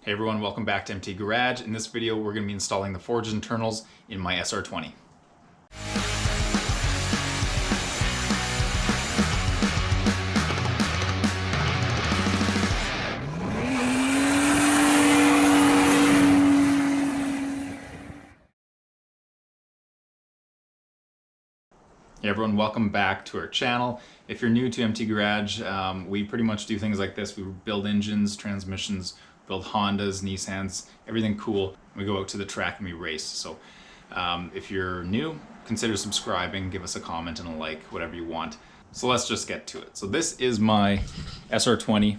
Hey everyone, welcome back to MT Garage. In this video, we're going to be installing the forged internals in my SR20. Hey everyone, welcome back to our channel. If you're new to MT Garage, we pretty much do things like this. We build engines, transmissions, build Hondas, Nissans, everything cool. We go out to the track and we race. So if you're new, consider subscribing, give us a comment and a like, whatever you want. So let's just get to it. So this is my SR20.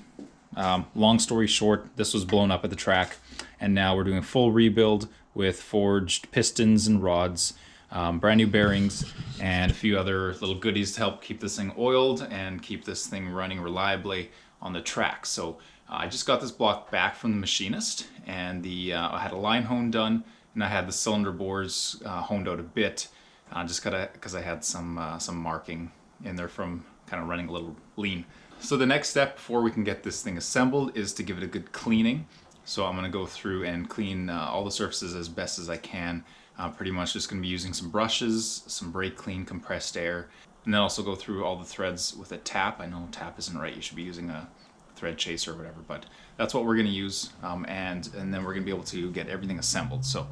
Long story short, this was blown up at the track and now we're doing a full rebuild with forged pistons and rods, brand new bearings, and a few other little goodies to help keep this thing oiled and keep this thing running reliably on the track. So I just got this block back from the machinist, and I had a line hone done, and I had the cylinder bores honed out a bit, just because I had some marking in there from kind of running a little lean. So the next step before we can get this thing assembled is to give it a good cleaning. So I'm going to go through and clean all the surfaces as best as I can. Pretty much just going to be using some brushes, some brake clean, compressed air, and then also go through all the threads with a tap. I know tap isn't right, you should be using a thread chaser or whatever, but that's what we're going to use, and then we're going to be able to get everything assembled. So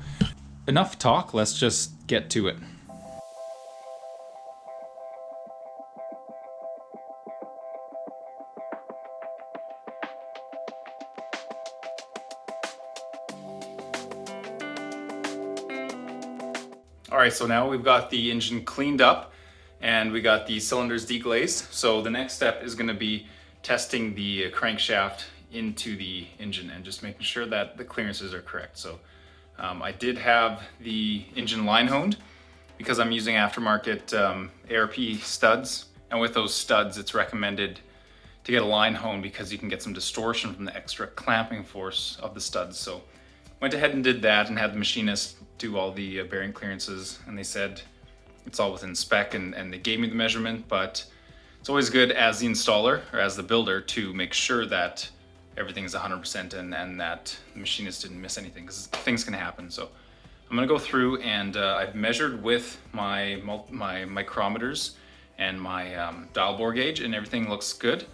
enough talk, let's just get to it. Alright, so now we've got the engine cleaned up and we got the cylinders deglazed. So the next step is going to be testing the crankshaft into the engine and just making sure that the clearances are correct. So I did have the engine line honed because I'm using aftermarket ARP studs. And with those studs, it's recommended to get a line honed because you can get some distortion from the extra clamping force of the studs. So went ahead and did that and had the machinist do all the bearing clearances, and they said it's all within spec, and they gave me the measurement. But it's always good as the installer or as the builder to make sure that everything is 100% and that the machinist didn't miss anything, because things can happen. So I'm going to go through and I've measured with my micrometers and my dial bore gauge, and everything looks good.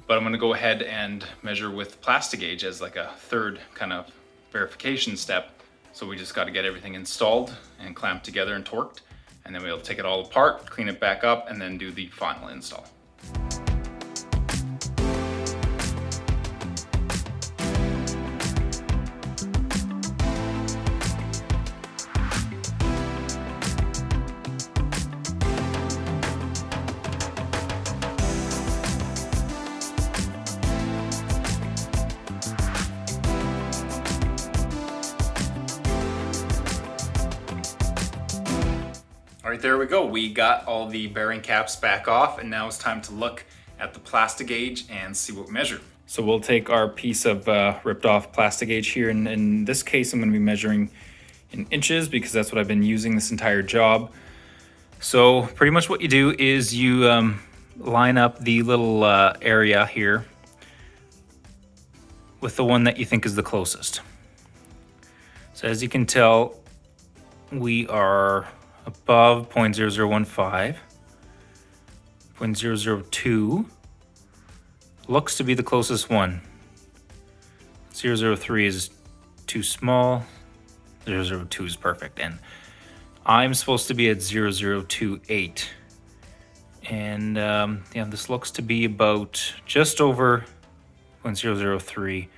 But I'm going to go ahead and measure with plastic gauge as like a third kind of verification step. So we just got to get everything installed and clamped together and torqued, and then we'll take it all apart, clean it back up, and then do the final install. All right, there we go. We got all the bearing caps back off, and now it's time to look at the plastic gauge and see what we measure. So we'll take our piece of ripped off plastic gauge here, and in this case I'm going to be measuring in inches because that's what I've been using this entire job. So pretty much what you do is you line up the little area here with the one that you think is the closest. So as you can tell, we are above 0.0015, 0.002 looks to be the closest one. 003 is too small, 002 is perfect, and I'm supposed to be at 0028. And yeah, this looks to be about just over 0.003,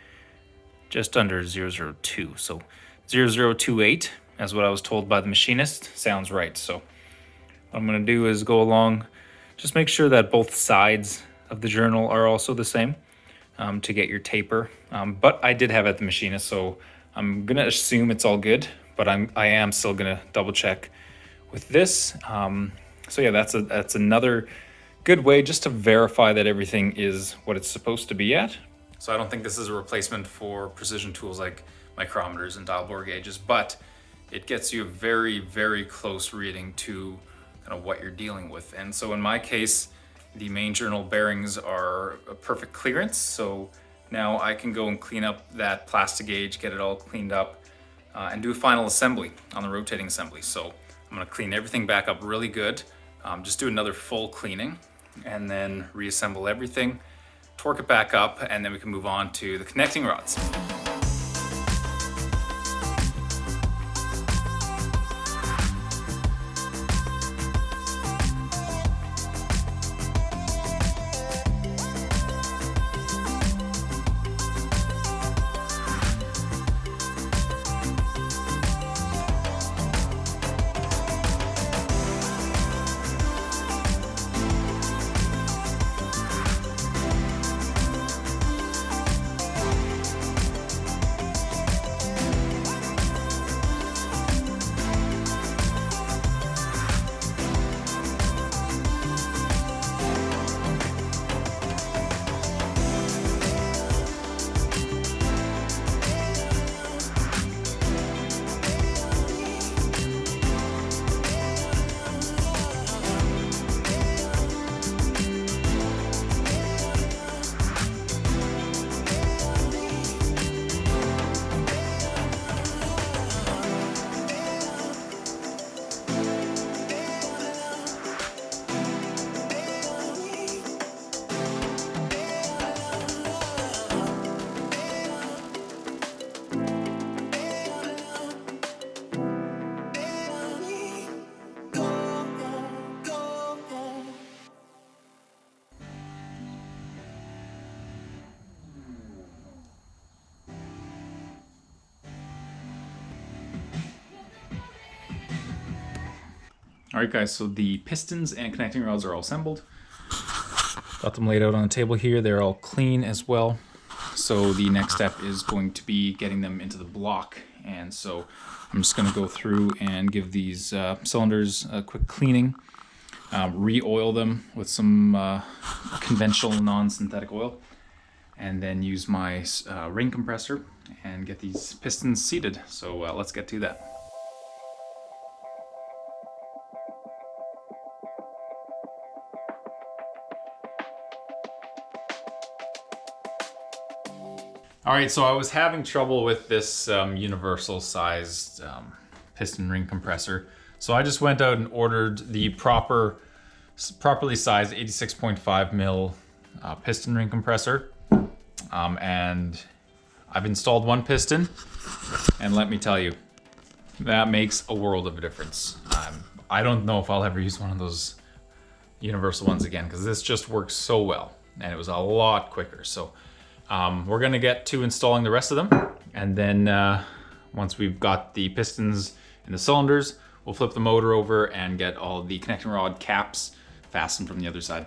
just under 002. So 0028, as what I was told by the machinist, sounds right. So what I'm going to do is go along, just make sure that both sides of the journal are also the same to get your taper. But I did have it at the machinist, so I'm going to assume it's all good, but I am still going to double check with this. So yeah, that's another good way just to verify that everything is what it's supposed to be at. So I don't think this is a replacement for precision tools like micrometers and dial bore gauges, but it gets you a very, very close reading to kind of what you're dealing with. And so in my case, the main journal bearings are a perfect clearance. So Now I can go and clean up that plastic gauge, get it all cleaned up, and do a final assembly on the rotating assembly. So I'm gonna clean everything back up really good, just do another full cleaning, and then reassemble everything, torque it back up, and then we can move on to the connecting rods. Alright guys, so the pistons and connecting rods are all assembled. Got them laid out on the table here. They're all clean as well. So the next step is going to be getting them into the block. And so I'm just going to go through and give these cylinders a quick cleaning. Re-oil them with some conventional non-synthetic oil. And then use my ring compressor and get these pistons seated. So let's get to that. Alright, so I was having trouble with this universal sized piston ring compressor. So I just went out and ordered the properly sized 86.5 mil piston ring compressor. And I've installed one piston, and let me tell you, that makes a world of a difference. I don't know if I'll ever use one of those universal ones again, because this just works so well, and it was a lot quicker. So we're gonna get to installing the rest of them, and then once we've got the pistons and the cylinders, we'll flip the motor over and get all the connecting rod caps fastened from the other side.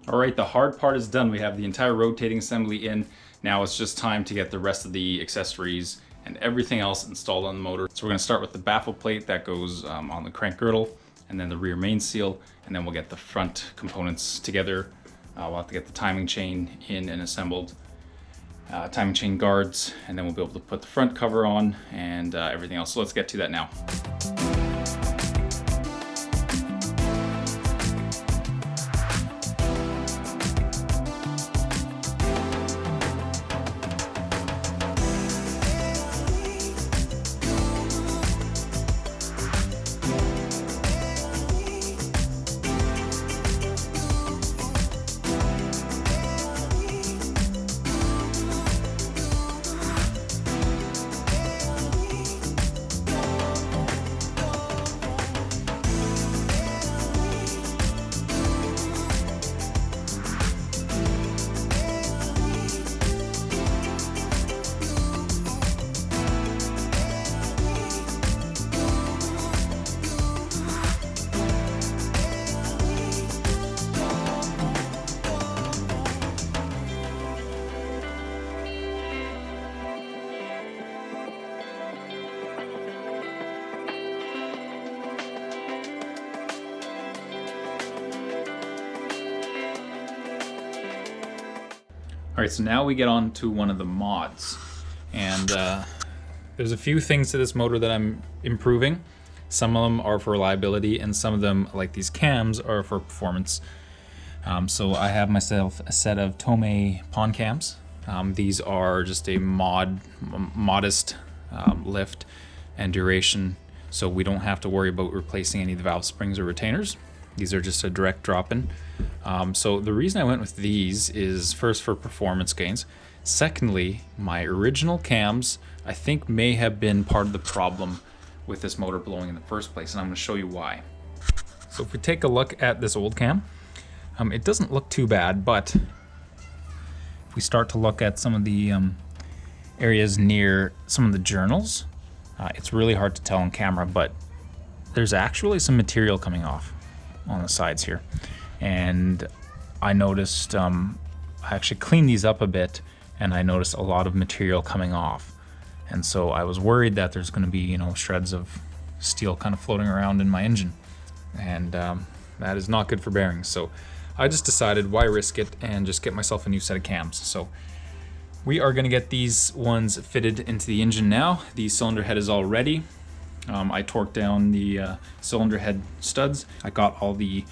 All right, the hard part is done. We have the entire rotating assembly in. Now it's just time to get the rest of the accessories and everything else installed on the motor. So we're gonna start with the baffle plate that goes on the crank girdle, and then the rear main seal, and then we'll get the front components together. We'll have to get the timing chain in and assembled, timing chain guards, and then we'll be able to put the front cover on and everything else. So let's get to that now. right, so now we get on to one of the mods. And there's a few things to this motor that I'm improving. Some of them are for reliability, and some of them, like these cams, are for performance. So I have myself a set of Tomei pond cams. These are just a modest lift and duration, so we don't have to worry about replacing any of the valve springs or retainers. These are just a direct drop-in. So the reason I went with these is first for performance gains. Secondly, my original cams I think may have been part of the problem with this motor blowing in the first place, and I'm going to show you why. So if we take a look at this old cam, it doesn't look too bad, but if we start to look at some of the areas near some of the journals, it's really hard to tell on camera, but there's actually some material coming off on the sides here. And I noticed, I actually cleaned these up a bit, and I noticed a lot of material coming off. And so I was worried that there's going to be, you know, shreds of steel kind of floating around in my engine. And that is not good for bearings. So I just decided, why risk it, and just get myself a new set of cams. So we are going to get these ones fitted into the engine now. The cylinder head is all ready. I torqued down the cylinder head studs. I got all the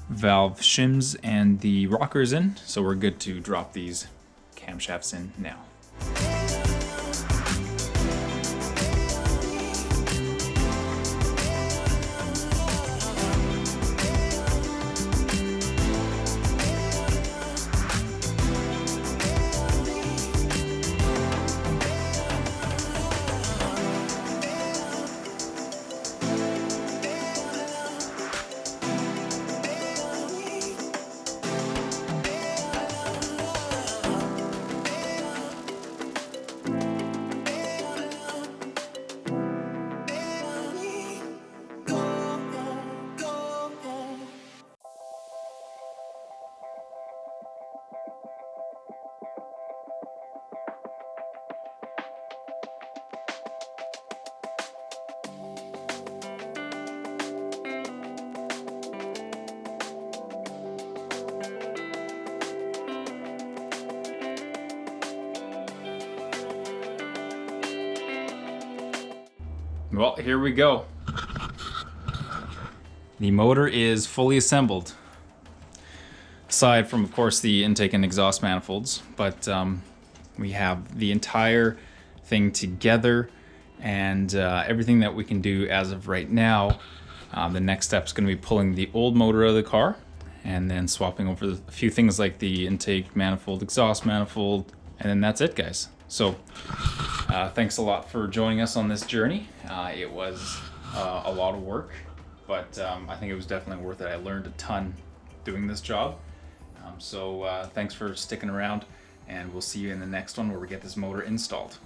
valve shims and the rockers in, so we're good to drop these camshafts in now. Well, here we go. The motor is fully assembled. Aside from, of course, the intake and exhaust manifolds, but we have the entire thing together, and everything that we can do as of right now. The next step is going to be pulling the old motor out of the car, and then swapping over a few things like the intake manifold, exhaust manifold, and then that's it, guys. So thanks a lot for joining us on this journey. It was a lot of work, but I think it was definitely worth it. I learned a ton doing this job. So thanks for sticking around, and we'll see you in the next one where we get this motor installed.